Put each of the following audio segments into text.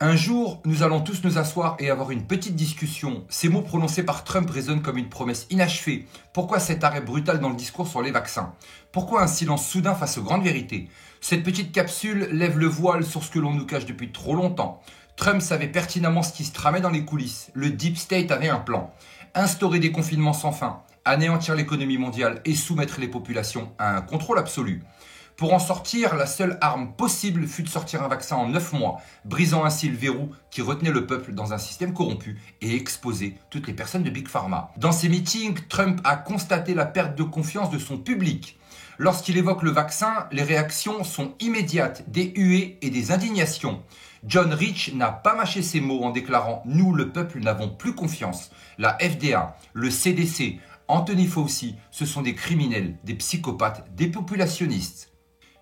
Un jour, nous allons tous nous asseoir et avoir une petite discussion. Ces mots prononcés par Trump résonnent comme une promesse inachevée. Pourquoi cet arrêt brutal dans le discours sur les vaccins? Pourquoi un silence soudain face aux grandes vérités? Cette petite capsule lève le voile sur ce que l'on nous cache depuis trop longtemps. Trump savait pertinemment ce qui se tramait dans les coulisses. Le Deep State avait un plan. Instaurer des confinements sans fin, anéantir l'économie mondiale et soumettre les populations à un contrôle absolu. Pour en sortir, la seule arme possible fut de sortir un vaccin en 9 mois, brisant ainsi le verrou qui retenait le peuple dans un système corrompu et exposer toutes les personnes de Big Pharma. Dans ses meetings, Trump a constaté la perte de confiance de son public. Lorsqu'il évoque le vaccin, les réactions sont immédiates, des huées et des indignations. John Rich n'a pas mâché ses mots en déclarant « Nous, le peuple, n'avons plus confiance ». La FDA, le CDC, Anthony Fauci, ce sont des criminels, des psychopathes, des populationnistes.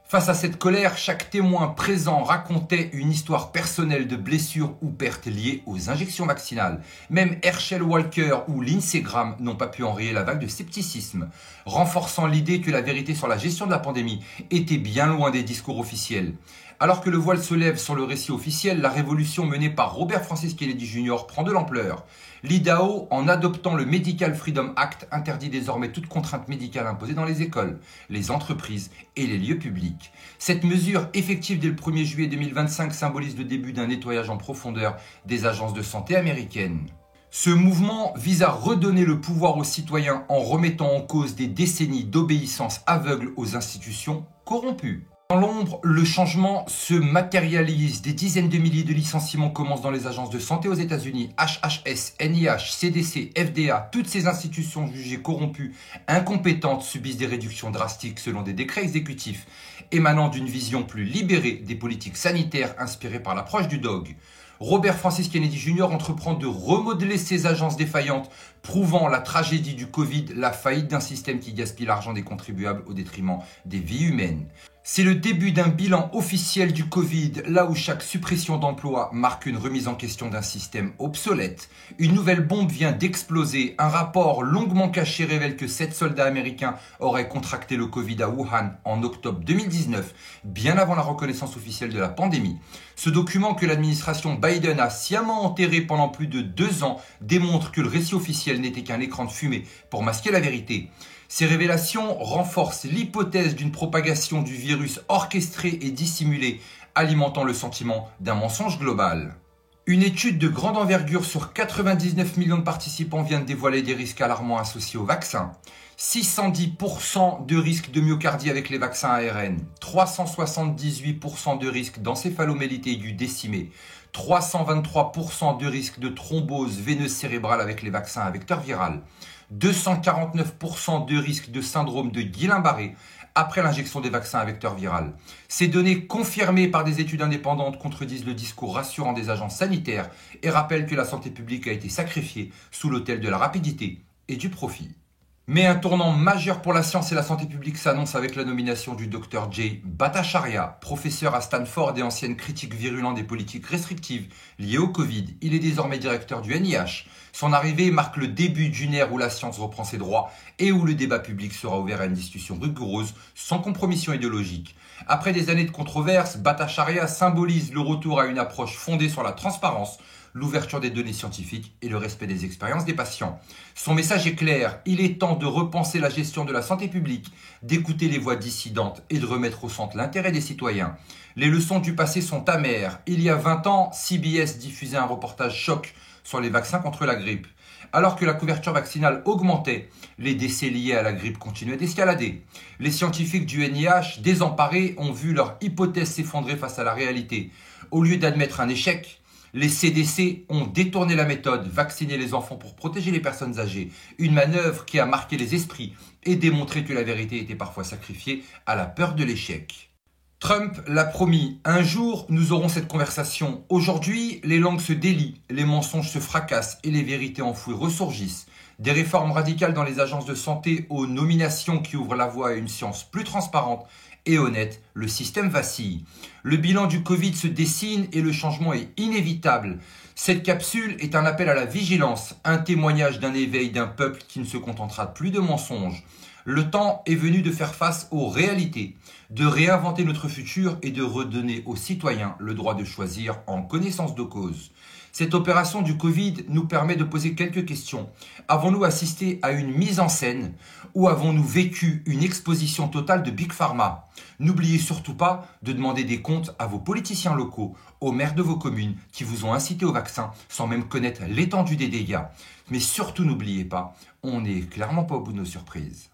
Face à cette colère, chaque témoin présent racontait une histoire personnelle de blessures ou pertes liées aux injections vaccinales. Même Herschel Walker ou Lindsey Graham n'ont pas pu enrayer la vague de scepticisme, renforçant l'idée que la vérité sur la gestion de la pandémie était bien loin des discours officiels. Alors que le voile se lève sur le récit officiel, la révolution menée par Robert Francis Kennedy Jr. prend de l'ampleur. L'Idaho, en adoptant le Medical Freedom Act, interdit désormais toute contrainte médicale imposée dans les écoles, les entreprises et les lieux publics. Cette mesure, effective dès le 1er juillet 2025, symbolise le début d'un nettoyage en profondeur des agences de santé américaines. Ce mouvement vise à redonner le pouvoir aux citoyens en remettant en cause des décennies d'obéissance aveugle aux institutions corrompues. Dans l'ombre, le changement se matérialise. Des dizaines de milliers de licenciements commencent dans les agences de santé aux États-Unis. HHS, NIH, CDC, FDA, toutes ces institutions jugées corrompues, incompétentes, subissent des réductions drastiques selon des décrets exécutifs émanant d'une vision plus libérée des politiques sanitaires inspirées par l'approche du dog. Robert Francis Kennedy Jr. entreprend de remodeler ces agences défaillantes, prouvant la tragédie du Covid, la faillite d'un système qui gaspille l'argent des contribuables au détriment des vies humaines. C'est le début d'un bilan officiel du Covid, là où chaque suppression d'emploi marque une remise en question d'un système obsolète. Une nouvelle bombe vient d'exploser. Un rapport longuement caché révèle que 7 soldats américains auraient contracté le Covid à Wuhan en octobre 2019, bien avant la reconnaissance officielle de la pandémie. Ce document que l'administration Biden a sciemment enterré pendant plus de 2 ans démontre que le récit officiel n'était qu'un écran de fumée pour masquer la vérité. Ces révélations renforcent l'hypothèse d'une propagation du virus orchestrée et dissimulée, alimentant le sentiment d'un mensonge global. Une étude de grande envergure sur 99 millions de participants vient de dévoiler des risques alarmants associés au vaccin. 610% de risque de myocardie avec les vaccins ARN, 378% de risque d'encéphalomyélite aiguë décimée, 323% de risque de thrombose veineuse cérébrale avec les vaccins à vecteur viral, 249% de risque de syndrome de Guillain-Barré après l'injection des vaccins à vecteur viral. Ces données confirmées par des études indépendantes contredisent le discours rassurant des agences sanitaires et rappellent que la santé publique a été sacrifiée sous l'autel de la rapidité et du profit. Mais un tournant majeur pour la science et la santé publique s'annonce avec la nomination du Dr Jay Bhattacharya, professeur à Stanford et ancienne critique virulente des politiques restrictives liées au Covid. Il est désormais directeur du NIH. Son arrivée marque le début d'une ère où la science reprend ses droits et où le débat public sera ouvert à une discussion rigoureuse, sans compromission idéologique. Après des années de controverses, Bhattacharya symbolise le retour à une approche fondée sur la transparence, l'ouverture des données scientifiques et le respect des expériences des patients. Son message est clair, il est temps de repenser la gestion de la santé publique, d'écouter les voix dissidentes et de remettre au centre l'intérêt des citoyens. Les leçons du passé sont amères. Il y a 20 ans, CBS diffusait un reportage choc sur les vaccins contre la grippe. Alors que la couverture vaccinale augmentait, les décès liés à la grippe continuaient d'escalader. Les scientifiques du NIH, désemparés, ont vu leur hypothèse s'effondrer face à la réalité. Au lieu d'admettre un échec, les CDC ont détourné la méthode, vacciner les enfants pour protéger les personnes âgées. Une manœuvre qui a marqué les esprits et démontré que la vérité était parfois sacrifiée à la peur de l'échec. Trump l'a promis, un jour nous aurons cette conversation. Aujourd'hui, les langues se délient, les mensonges se fracassent et les vérités enfouies ressurgissent. Des réformes radicales dans les agences de santé aux nominations qui ouvrent la voie à une science plus transparente et honnête, le système vacille. Le bilan du Covid se dessine et le changement est inévitable. Cette capsule est un appel à la vigilance, un témoignage d'un éveil d'un peuple qui ne se contentera plus de mensonges. Le temps est venu de faire face aux réalités, de réinventer notre futur et de redonner aux citoyens le droit de choisir en connaissance de cause. Cette opération du Covid nous permet de poser quelques questions. Avons-nous assisté à une mise en scène ou avons-nous vécu une exposition totale de Big Pharma? N'oubliez surtout pas de demander des comptes à vos politiciens locaux, aux maires de vos communes qui vous ont incité au vaccin sans même connaître l'étendue des dégâts. Mais surtout n'oubliez pas, on n'est clairement pas au bout de nos surprises.